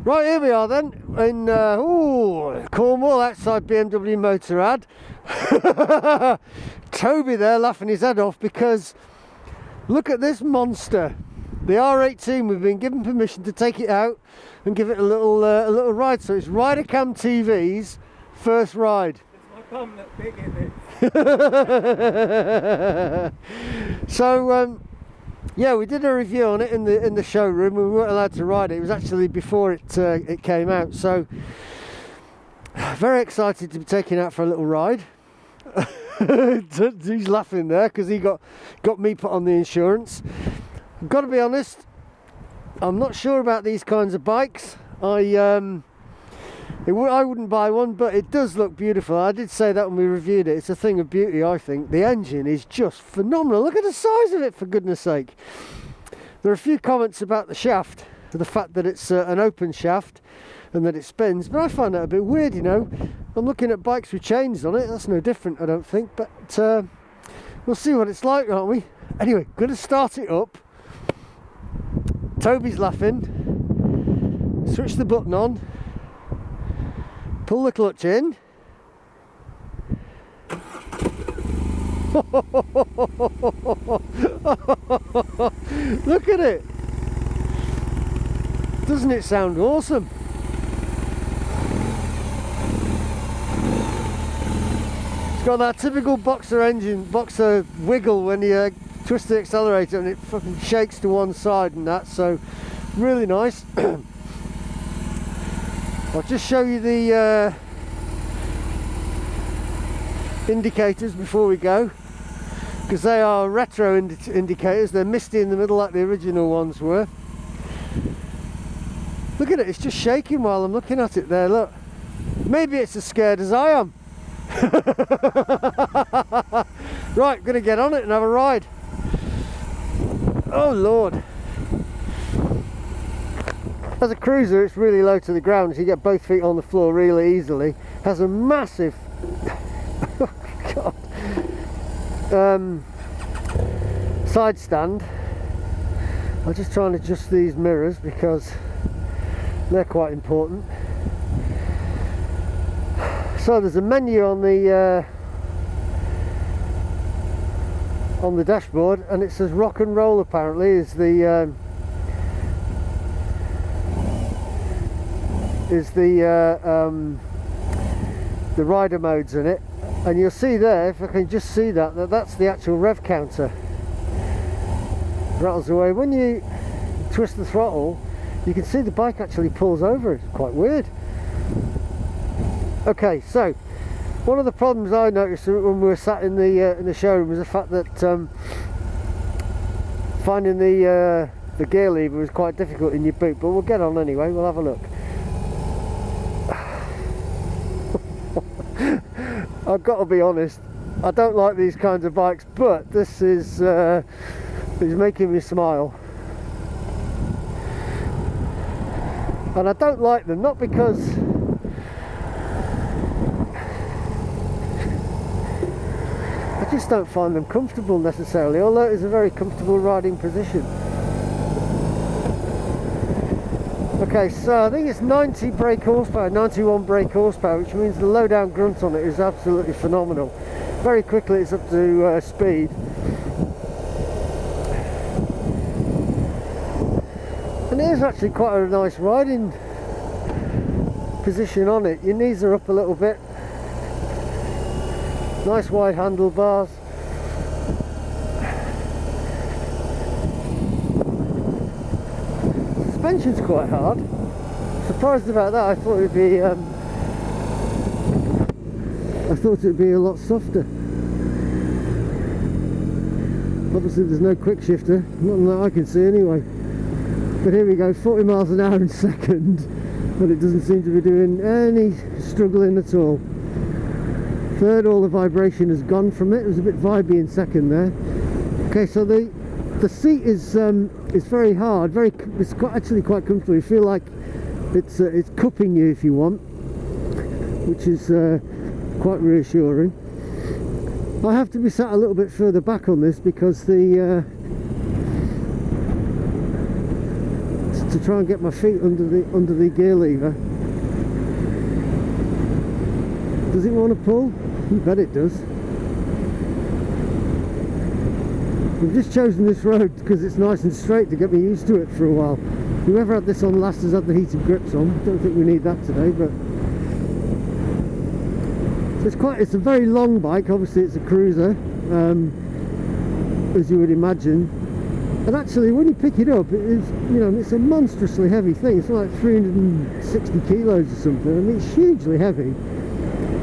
Right, here we are then, in Cornwall, outside BMW Motorrad. Toby there laughing his head off because look at this monster. The R18, we've been given permission to take it out and give it a little ride. So it's RiderCamTV's first ride. My bum look big in it. So yeah, we did a review on it in the showroom. We weren't allowed to ride it. It was actually before it came out. So very excited to be taking out for a little ride. He's laughing there because he got me put on the insurance. I've got to be honest, I'm not sure about these kinds of bikes. I wouldn't buy one, but it does look beautiful. I did say that when we reviewed it. It's a thing of beauty, I think. The engine is just phenomenal. Look at the size of it, for goodness sake. There are a few comments about the shaft, the fact that it's an open shaft and that it spins, but I find that a bit weird, you know. I'm looking at bikes with chains on it. That's no different, I don't think, but we'll see what it's like, aren't we? Anyway, going to start it up. Toby's laughing. Switch the button on. Pull the clutch in. Look at it. Doesn't it sound awesome? It's got that typical boxer wiggle when you twist the accelerator and it fucking shakes to one side and that, so really nice. I'll just show you the indicators before we go, because they are retro indicators. They're misty in the middle like the original ones were. Look at it, it's just shaking while I'm looking at it there, look. Maybe it's as scared as I am. Right, gonna get on it and have a ride. Oh Lord. As a cruiser, it's really low to the ground, so you get both feet on the floor really easily. Has a massive side stand. I'll just try and adjust these mirrors because they're quite important. So there's a menu on the dashboard, and it says rock and roll apparently is the rider modes in it, and you'll see there, if I can just see that's the actual rev counter. Rattles away. When you twist the throttle, you can see the bike actually pulls over. It's quite weird. Okay, so one of the problems I noticed when we were sat in the showroom was the fact that finding the gear lever was quite difficult in your boot, but we'll get on anyway. We'll have a look. I've got to be honest, I don't like these kinds of bikes, but this is making me smile. And I don't like them, not because I just don't find them comfortable necessarily, although it is a very comfortable riding position. Okay, so I think it's 90 brake horsepower, 91 brake horsepower, which means the low down grunt on it is absolutely phenomenal. Very quickly it's up to speed. And it is actually quite a nice riding position on it. Your knees are up a little bit. Nice wide handlebars. Suspension's quite hard. Surprised about that. I thought it'd be a lot softer. Obviously there's no quick shifter, not that I can see anyway. But here we go, 40 miles an hour in second, but it doesn't seem to be doing any struggling at all. Third, all the vibration has gone from it. It was a bit vibey in second there. Okay, so the seat is very hard, it's actually quite comfortable. You feel like it's cupping you if you want, which is quite reassuring. I have to be sat a little bit further back on this because the to try and get my feet under the gear lever. Does it want to pull? You bet it does. We've just chosen this road because it's nice and straight to get me used to it for a while. Whoever had this on last has had the heated grips on. Don't think we need that today, but so it's a very long bike. Obviously it's a cruiser, as you would imagine. And actually when you pick it up, it is, you know, it's a monstrously heavy thing. It's like 360 kilos or something. I mean, it's hugely heavy,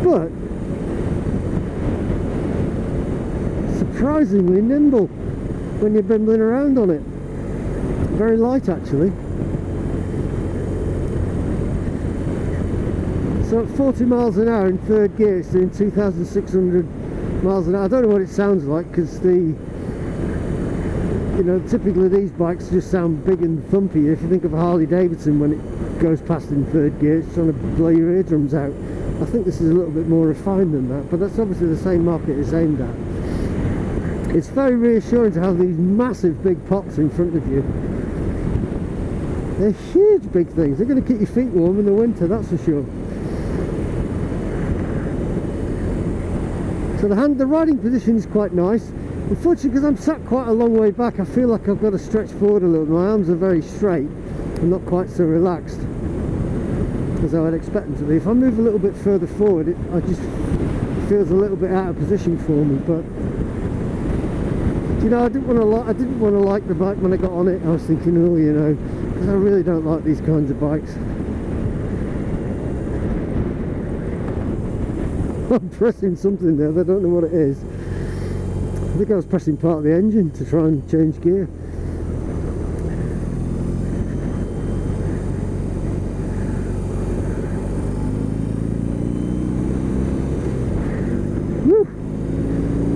but surprisingly nimble when you're bimbling around on it. Very light actually. So at 40 miles an hour in third gear, it's doing 2,600 miles an hour. I don't know what it sounds like because you know, typically these bikes just sound big and thumpy. If you think of a Harley Davidson when it goes past in third gear, it's trying to blow your eardrums out. I think this is a little bit more refined than that, but that's obviously the same market it's aimed at. It's very reassuring to have these massive big pots in front of you. They're huge big things. They're going to keep your feet warm in the winter, that's for sure. So the riding position is quite nice. Unfortunately, because I'm sat quite a long way back, I feel like I've got to stretch forward a little. My arms are very straight and not quite so relaxed as I would expect them to be. If I move a little bit further forward, it feels a little bit out of position for me. But you know, I didn't want to like the bike when I got on it. I was thinking, oh, you know, because I really don't like these kinds of bikes. I'm pressing something there, but I don't know what it is. I think I was pressing part of the engine to try and change gear. Woo!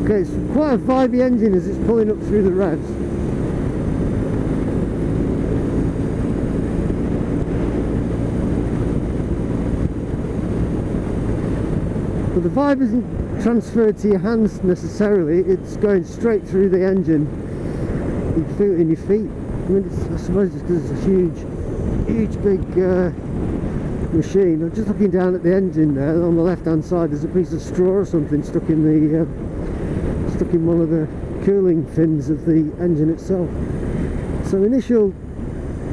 Okay, it's quite a vibey engine as it's pulling up through the revs. But the vibe isn't transferred to your hands necessarily, it's going straight through the engine. You can feel it in your feet. I mean, I suppose it's because it's a huge big machine. I'm just looking down at the engine there. On the left hand side there's a piece of straw or something stuck in one of the cooling fins of the engine itself. So initial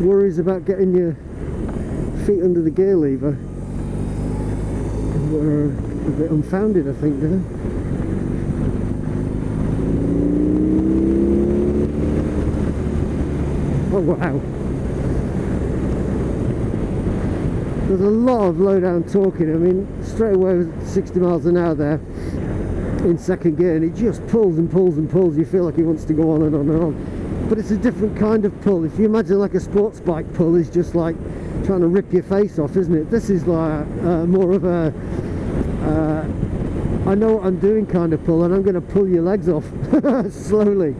worries about getting your feet under the gear lever were a bit unfounded, I think, there. Oh wow, there's a lot of low down talking. I mean, straight away with 60 miles an hour there in second gear, and it just pulls and pulls and pulls. You feel like he wants to go on and on and on, but it's a different kind of pull. If you imagine like a sports bike pull is just like trying to rip your face off, isn't it? This is like more of a I know what I'm doing kind of pull, and I'm going to pull your legs off slowly.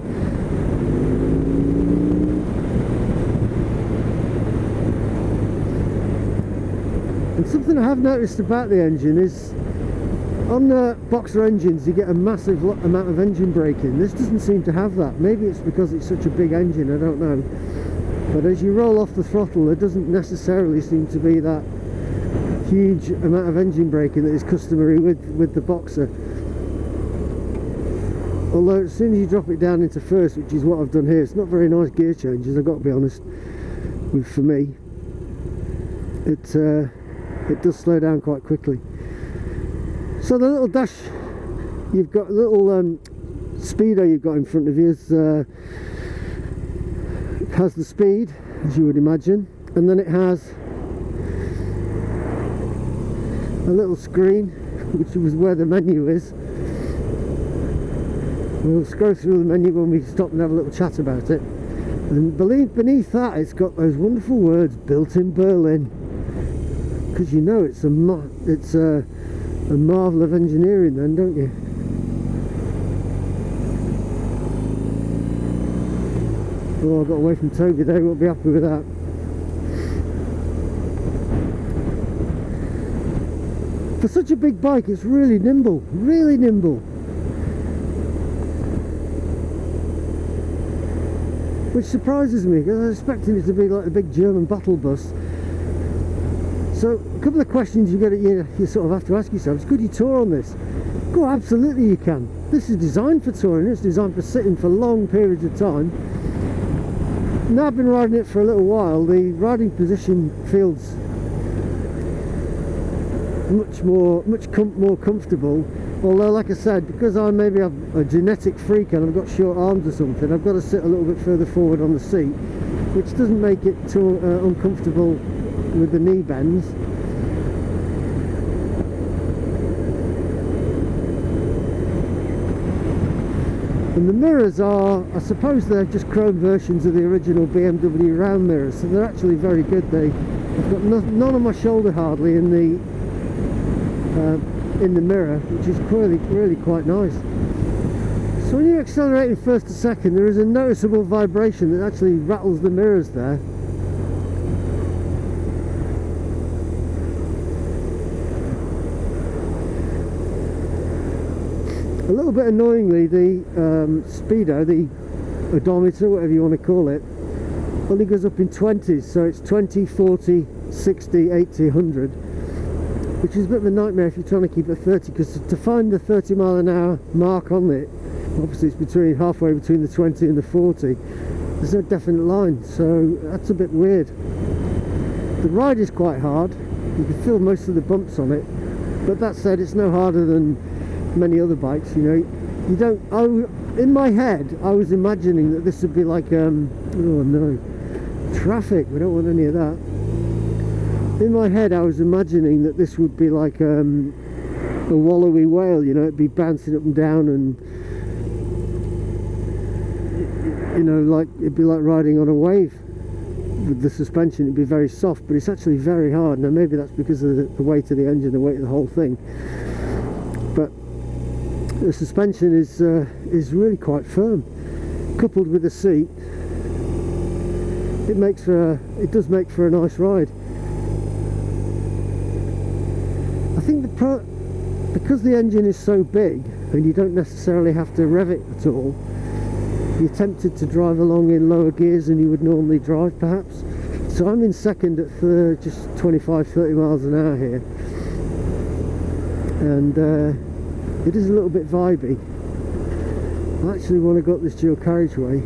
And something I have noticed about the engine is on the boxer engines you get a massive amount of engine braking. This doesn't seem to have that. Maybe it's because it's such a big engine, I don't know. But as you roll off the throttle, there doesn't necessarily seem to be that huge amount of engine braking that is customary with the boxer. Although as soon as you drop it down into first, which is what I've done here, it's not very nice gear changes, I've got to be honest, for me. It does slow down quite quickly. So the little dash you've got, little speedo you've got in front of you has the speed, as you would imagine, and then it has a little screen which was where the menu is. We'll scroll through the menu when we stop and have a little chat about it. And beneath that it's got those wonderful words, built in Berlin, because you know it's a marvel of engineering then, don't you? Oh, I got away from Toby there, he won't be happy with that. For such a big bike, it's really nimble, really nimble. which surprises me because I was expecting it to be like a big German battle bus. So a couple of questions you sort of have to ask yourself. Could you tour on this? Oh, absolutely you can. This is designed for touring. It's designed for sitting for long periods of time. Now I've been riding it for a little while. The riding position feels much more comfortable. Although, like I said, because I maybe have a genetic freak and I've got short arms or something, I've got to sit a little bit further forward on the seat, which doesn't make it too uncomfortable with the knee bends. And the mirrors are, I suppose they're just chrome versions of the original BMW round mirrors, so they're actually very good. I've got none on my shoulder hardly in the mirror, which is really quite nice. So when you're accelerating first to second, there is a noticeable vibration that actually rattles the mirrors there. A little bit annoyingly, the speedo, the odometer, whatever you want to call it, only goes up in 20s, so it's 20, 40, 60, 80, 100, which is a bit of a nightmare if you're trying to keep it 30, because to find the 30 mile an hour mark on it, obviously it's halfway between the 20 and the 40, there's no definite line, so that's a bit weird. The ride is quite hard, you can feel most of the bumps on it, but that said, it's no harder than many other bikes. In my head I was imagining that this would be like oh no, traffic, we don't want any of that. In my head I was imagining that this would be like a wallowy whale, it'd be bouncing up and down, and like it'd be like riding on a wave. With the suspension it'd be very soft, but it's actually very hard. Now maybe that's because of the weight of the engine, the weight of the whole thing, but the suspension is really quite firm, coupled with the seat. It does make for a nice ride. I think because the engine is so big and you don't necessarily have to rev it at all, you're tempted to drive along in lower gears than you would normally drive perhaps. So I'm in second at just 25-30 miles an hour here, and it is a little bit vibey. I actually want to go up this dual carriageway,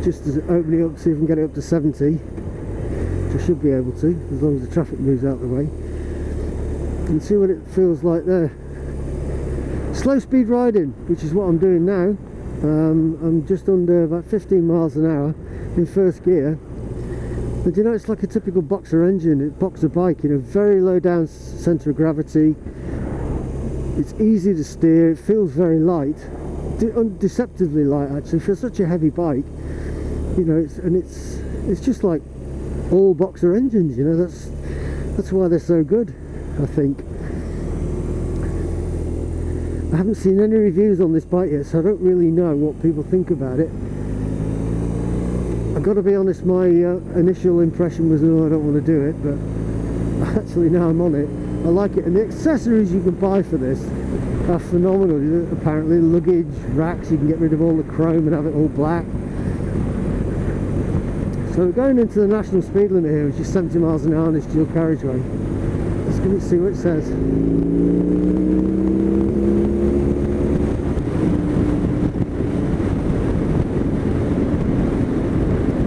just as opening up, see if I can get it up to 70, which I should be able to, as long as the traffic moves out of the way, and see what it feels like there. Slow speed riding, which is what I'm doing now. I'm just under about 15 miles an hour in first gear. But it's like a typical boxer engine, boxer bike, very low down centre of gravity. It's easy to steer, it feels very light, deceptively light actually for such a heavy bike. It's just like all boxer engines, that's why they're so good, I think. I haven't seen any reviews on this bike yet, so I don't really know what people think about it. I've got to be honest, my initial impression was, oh, I don't want to do it, but actually now I'm on it, I like it. And the accessories you can buy for this are phenomenal. Apparently luggage racks, you can get rid of all the chrome and have it all black. So we're going into the national speed limit here, which is 70 miles an hour on this dual carriageway. Let's go and see what it says.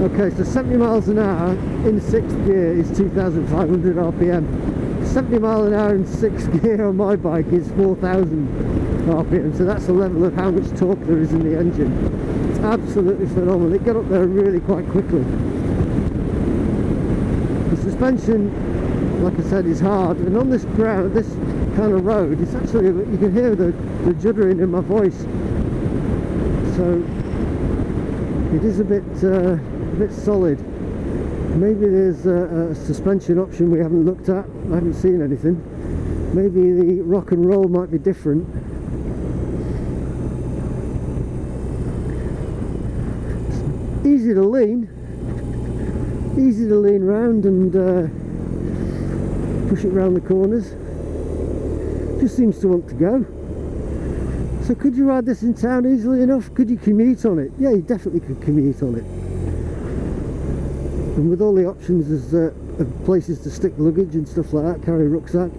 Okay, so 70 miles an hour in 6th gear is 2,500 RPM. 70 miles an hour in 6th gear on my bike is 4,000 RPM, so that's the level of how much torque there is in the engine. It's absolutely phenomenal. It got up there really quite quickly. The suspension, like I said, is hard, and on this ground, this kind of road, it's actually, you can hear the juddering in my voice. So it is a bit solid. Maybe there's a suspension option we haven't looked at. I haven't seen anything. Maybe the rock and roll might be different. It's easy to lean round and push it round the corners. Just seems to want to go. So could you ride this in town easily enough? Could you commute on it? Yeah, you definitely could commute on it. And with all the options as of places to stick luggage and stuff like that, carry a rucksack.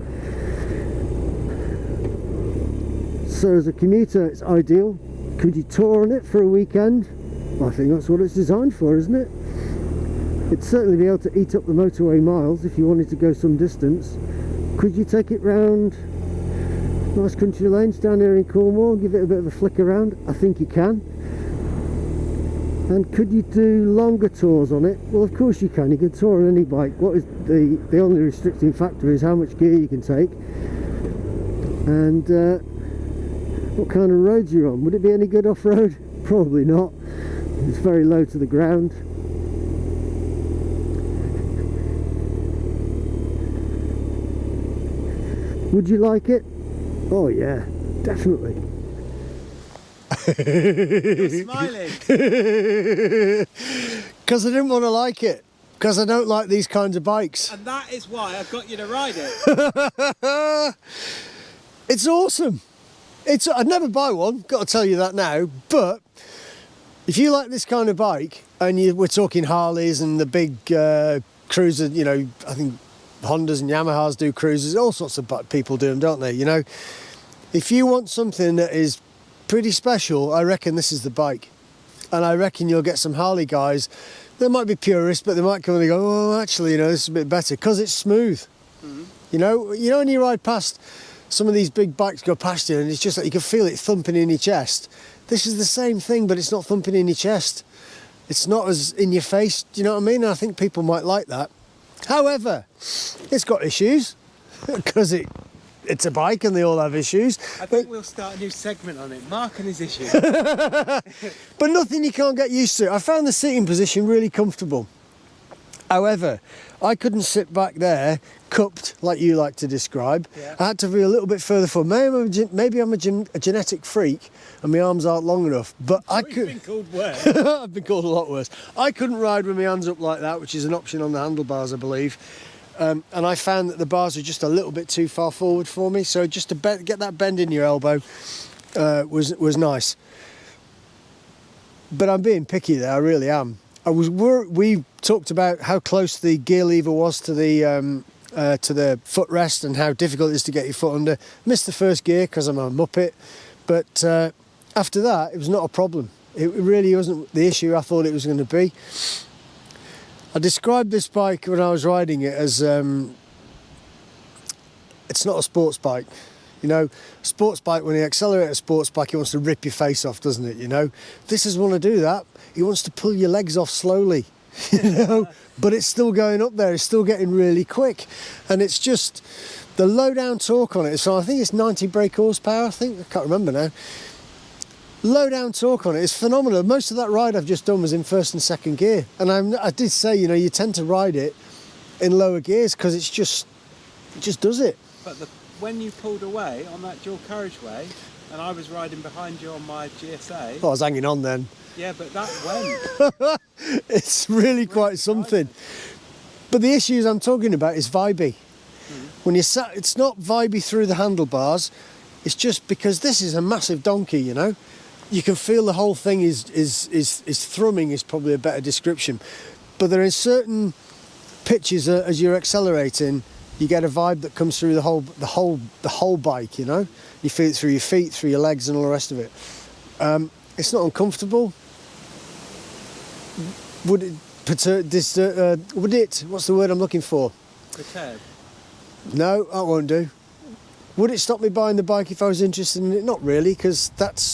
So as a commuter, it's ideal. Could you tour on it for a weekend? I think that's what it's designed for, isn't it? It'd certainly be able to eat up the motorway miles if you wanted to go some distance. Could you take it round nice country lanes down here in Cornwall, give it a bit of a flick around? I think you can. And could you do longer tours on it? Well, of course you can. You can tour on any bike. What is the only restricting factor is how much gear you can take and what kind of roads you're on. Would it be any good off-road? Probably not. It's very low to the ground. Would you like it? Oh yeah, definitely. You're smiling. Because I didn't want to like it. Because I don't like these kinds of bikes. And that is why I got you to ride it. It's awesome. I'd never buy one, got to tell you that now, but if you like this kind of bike, and we're talking Harleys and the big cruiser, you know, I think Hondas and Yamahas do cruisers, all sorts of people do them, don't they, you know? If you want something that is pretty special, I reckon this is the bike. And I reckon you'll get some Harley guys, they might be purists, but they might come and go, oh, actually, you know, this is a bit better, because it's smooth. Mm-hmm. You know when you ride past some of these big bikes go past you and it's just like you can feel it thumping in your chest. This is the same thing, but it's not thumping in your chest. It's not as in your face, do you know what I mean? And I think people might like that. However, it's got issues because it's a bike and they all have issues. I think we'll start a new segment on it, Mark and his issues. But nothing you can't get used to. I found the sitting position really comfortable. However, I couldn't sit back there cupped like you like to describe. Yeah. I had to be a little bit further forward. Maybe I'm a genetic freak and my arms aren't long enough, but I could. You've been called worse. I've been called a lot worse. I couldn't ride with my hands up like that, which is an option on the handlebars, I believe. And I found that the bars were just a little bit too far forward for me, so just to get that bend in your elbow was nice. But I'm being picky there, I really am. We talked about how close the gear lever was to the footrest and how difficult it is to get your foot under. Missed the first gear because I'm a muppet, but after that it was not a problem. It really wasn't the issue I thought it was going to be. I described this bike when I was riding it as it's not a sports bike. You know, a sports bike, when you accelerate a sports bike, it wants to rip your face off, doesn't it? You know, this doesn't want to do that. It wants to pull your legs off slowly, you know, but it's still going up there. It's still getting really quick. And it's just the low down torque on it. So I think it's 90 brake horsepower. I can't remember now. Low down torque on it is phenomenal. Most of that ride I've just done was in first and second gear. And I did say, you know, you tend to ride it in lower gears because it just does it. But when you pulled away on that dual carriageway and I was riding behind you on my GSA... Oh, I was hanging on then. Yeah, but that went. It's really quite something. But the issues I'm talking about is vibey. When you're sat, it's not vibey through the handlebars. It's just because this is a massive donkey, you know. You can feel the whole thing is thrumming is probably a better description. But there are certain pitches as you're accelerating, you get a vibe that comes through the whole bike, you know. You feel it through your feet, through your legs, and all the rest of it. It's not uncomfortable. Would it? What's the word I'm looking for? Perturb. No, that won't do. Would it stop me buying the bike if I was interested in it? Not really, because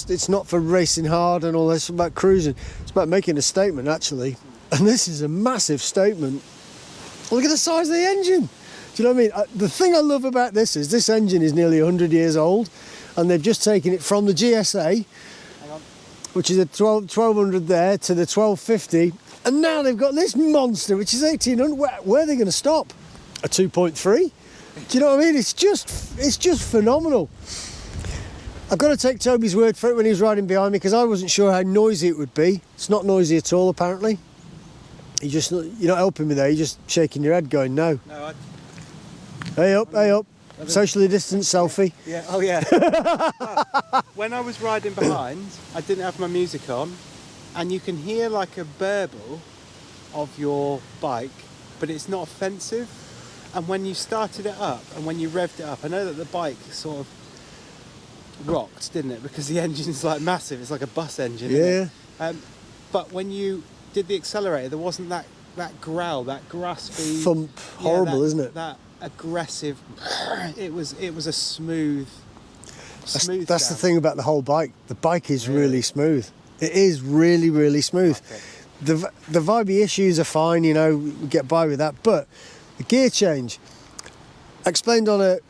it's not for racing hard and all this. It's about cruising. It's about making a statement, actually. And this is a massive statement. Look at the size of the engine. Do you know what I mean? The thing I love about this is this engine is nearly 100 years old, and they've just taken it from the GSA, which is a 1200 there, to the 1250, and now they've got this monster, which is 1800. Where are they going to stop? A 2.3? Do you know what I mean? It's just phenomenal. I've got to take Toby's word for it when he was riding behind me, because I wasn't sure how noisy it would be. It's not noisy at all, apparently. You're not helping me there. You're just shaking your head, going no. No, Hey up, hey up. Socially distanced selfie. Yeah. Oh yeah. Well, when I was riding behind, I didn't have my music on, and you can hear like a burble of your bike, but it's not offensive. And when you started it up and when you revved it up, I know that the bike sort of rocked, didn't it? Because the engine's like massive. It's like a bus engine. Yeah. But when you did the accelerator, there wasn't that growl, that graspy Thump. Horrible, isn't it? That aggressive. It was a smooth. That's the thing about the whole bike. The bike is really smooth. It is really, really smooth. Okay. The vibey issues are fine, you know, we get by with that. But the gear change, I explained on the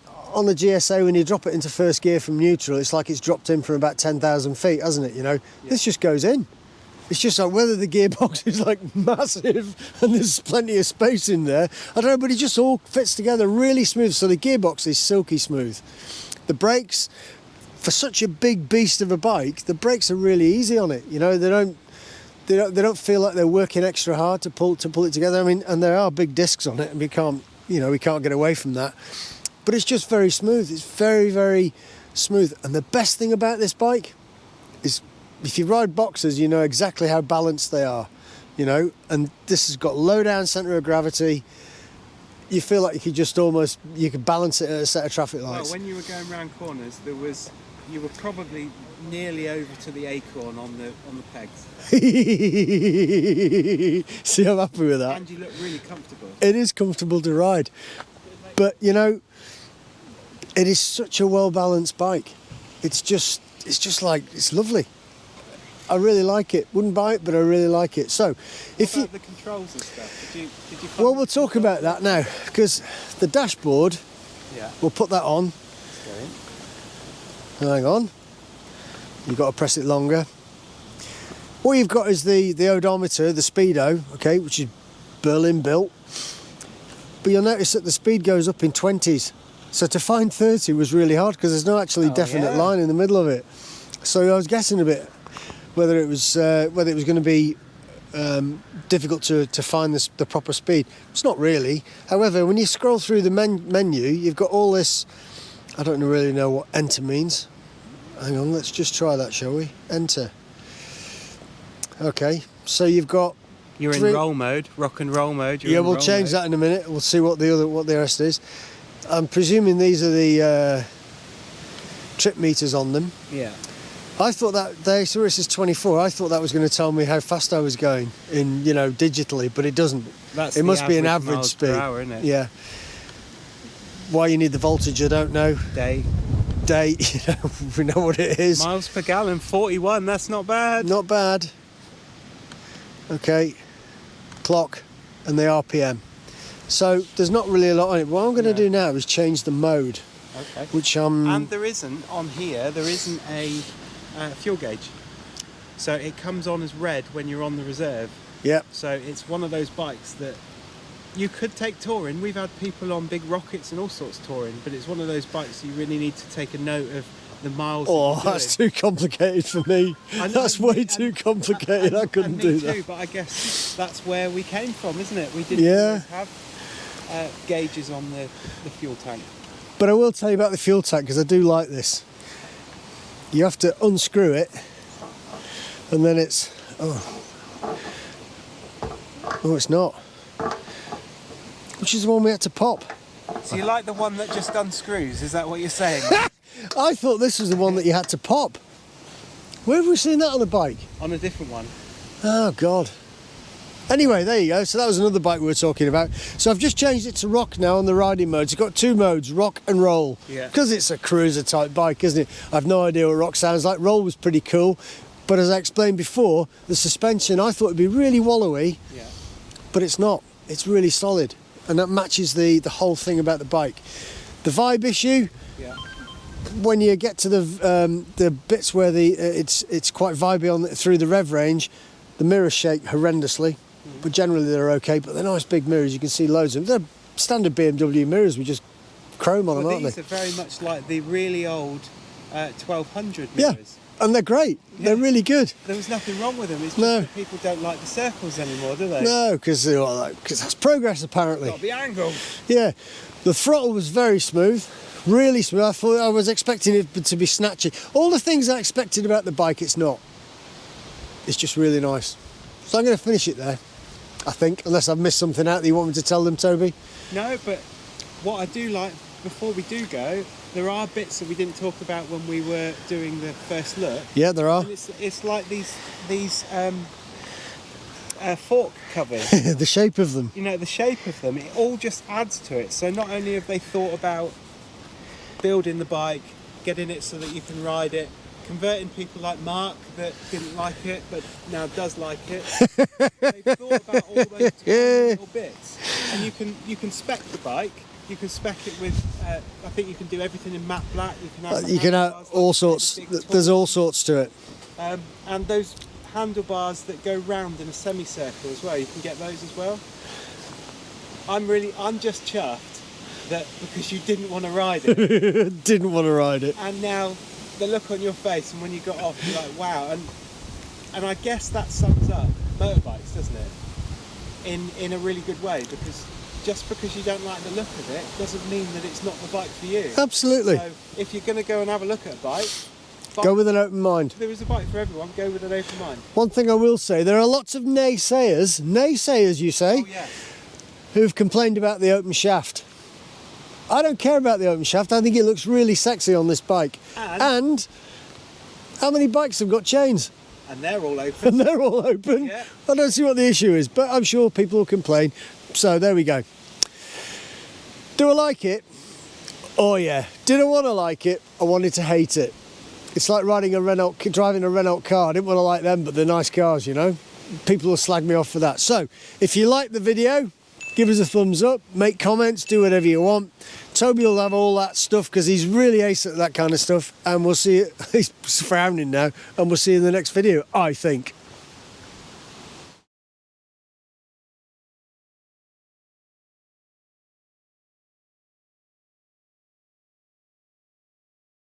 GSA, when you drop it into first gear from neutral, it's like it's dropped in from about 10,000 feet, hasn't it? You know, this just goes in. It's just like whether the gearbox is like massive and there's plenty of space in there, I don't know, but it just all fits together really smooth. So the gearbox is silky smooth. The brakes, for such a big beast of a bike, the brakes are really easy on it. You know, they don't feel like they're working extra hard to pull it together. I mean, and there are big discs on it, and we can't get away from that. But it's just very smooth. It's very, very smooth. And the best thing about this bike is, if you ride boxers, you know exactly how balanced they are, you know, and this has got low down centre of gravity. You feel like you could balance it at a set of traffic lights. Well, when you were going round corners, you were probably nearly over to the acorn on the pegs. See, I'm happy with that. And you look really comfortable. It is comfortable to ride, but you know, it is such a well balanced bike. It's just like, it's lovely. I really like it. Wouldn't buy it, but I really like it. So, what about the controls and stuff? Did you well, we'll talk about that now, because the dashboard. Yeah. We'll put that on. Hang on. You've got to press it longer. What you've got is the odometer, the speedo, okay, which is Berlin built. But you'll notice that the speed goes up in 20s. So to find 30 was really hard because there's no actually definite line in the middle of it. So I was guessing a bit whether it was going to be difficult to find the proper speed. It's not really. However, when you scroll through the menu, you've got all this. I don't really know what enter means. Hang on, let's just try that, shall we? Enter. Okay, so you've got. You're in roll mode, rock and roll mode. Yeah, we'll change that in a minute. We'll see what the rest is. I'm presuming these are the trip meters on them. Yeah. I thought that they saw it says 24. I thought that was going to tell me how fast I was going in, you know, digitally, but it doesn't. It must be an average speed. Per hour, isn't it? Yeah. Why you need the voltage, I don't know. Day, you know, we know what it is. Miles per gallon, 41. That's not bad. Not bad. Okay. Clock and the RPM. So there's not really a lot on it. What I'm going to do now is change the mode. Okay. Which and there isn't on here. There isn't a fuel gauge, so it comes on as red when you're on the reserve. Yep. So it's one of those bikes that you could take touring. We've had people on big rockets and all sorts touring, but it's one of those bikes you really need to take a note of the miles. Oh, that's too complicated for me. That's way too complicated. I couldn't do that. But I guess that's where we came from, isn't it? We didn't always have gauges on the fuel tank. But I will tell you about the fuel tank because I do like this. You have to unscrew it, and then it's it's not. Which is the one we had to pop. So you like the one that just unscrews? Is that what you're saying? I thought this was the one that you had to pop. Where have we seen that on a bike? On a different one. Oh God. Anyway, there you go. So that was another bike we were talking about. So I've just changed it to rock now on the riding modes. It's got two modes, rock and roll. Yeah. Because it's a cruiser type bike, isn't it? I've no idea what rock sounds like. Roll was pretty cool. But as I explained before, the suspension I thought would be really wallowy. Yeah. But it's not. It's really solid. And that matches the whole thing about the bike. The vibe issue. Yeah. When you get to the bits where it's quite vibey through the rev range, the mirrors shake horrendously. But generally they're okay, but they're nice big mirrors, you can see loads of them. They're standard BMW mirrors with just chrome on them, aren't they? These are very much like the really old 1200 mirrors. Yeah, and they're great. Yeah. They're really good. There was nothing wrong with them, it's just that people don't like the circles anymore, do they? No, because that's progress apparently. Got to be angled. Yeah, the throttle was very smooth, Really smooth. I was expecting it to be snatchy. All the things I expected about the bike, it's not. It's just really nice. So I'm going to finish it there, I think, unless I've missed something out that you want me to tell them, Toby. No, but what I do like, before we do go, there are bits that we didn't talk about when we were doing the first look. Yeah, there are. And it's like these fork covers. The shape of them. You know, the shape of them, it all just adds to it. So not only have they thought about building the bike, getting it so that you can ride it, converting people like Mark that didn't like it but now does like it. They've thought about all those tiny little bits, and you can spec the bike. You can spec it with. I think you can do everything in matte black. You can have all sorts. There's all sorts to it. And those handlebars that go round in a semicircle as well. You can get those as well. I'm just chuffed that because you didn't want to ride it. Didn't want to ride it. And now the look on your face, and when you got off, you're like, wow. And I guess that sums up motorbikes, doesn't it? In a really good way, because just because you don't like the look of it doesn't mean that it's not the bike for you. Absolutely. So if you're going to go and have a look at a bike, go with an open mind. There is a bike for everyone. Go with an open mind. One thing I will say, there are lots of naysayers you say, oh, yeah. who've complained about the open shaft. I don't care about the open shaft. I think it looks really sexy on this bike. And how many bikes have got chains? And they're all open. And they're all open. Yeah. I don't see what the issue is, but I'm sure people will complain. So there we go. Do I like it? Oh yeah. Did I want to like it? I wanted to hate it. It's like driving a Renault car. I didn't want to like them, but they're nice cars, you know. People will slag me off for that. So if you like the video, give us a thumbs up, make comments, do whatever you want. Toby will have all that stuff because he's really ace at that kind of stuff. And we'll see it. He's frowning now. And we'll see you in the next video, I think.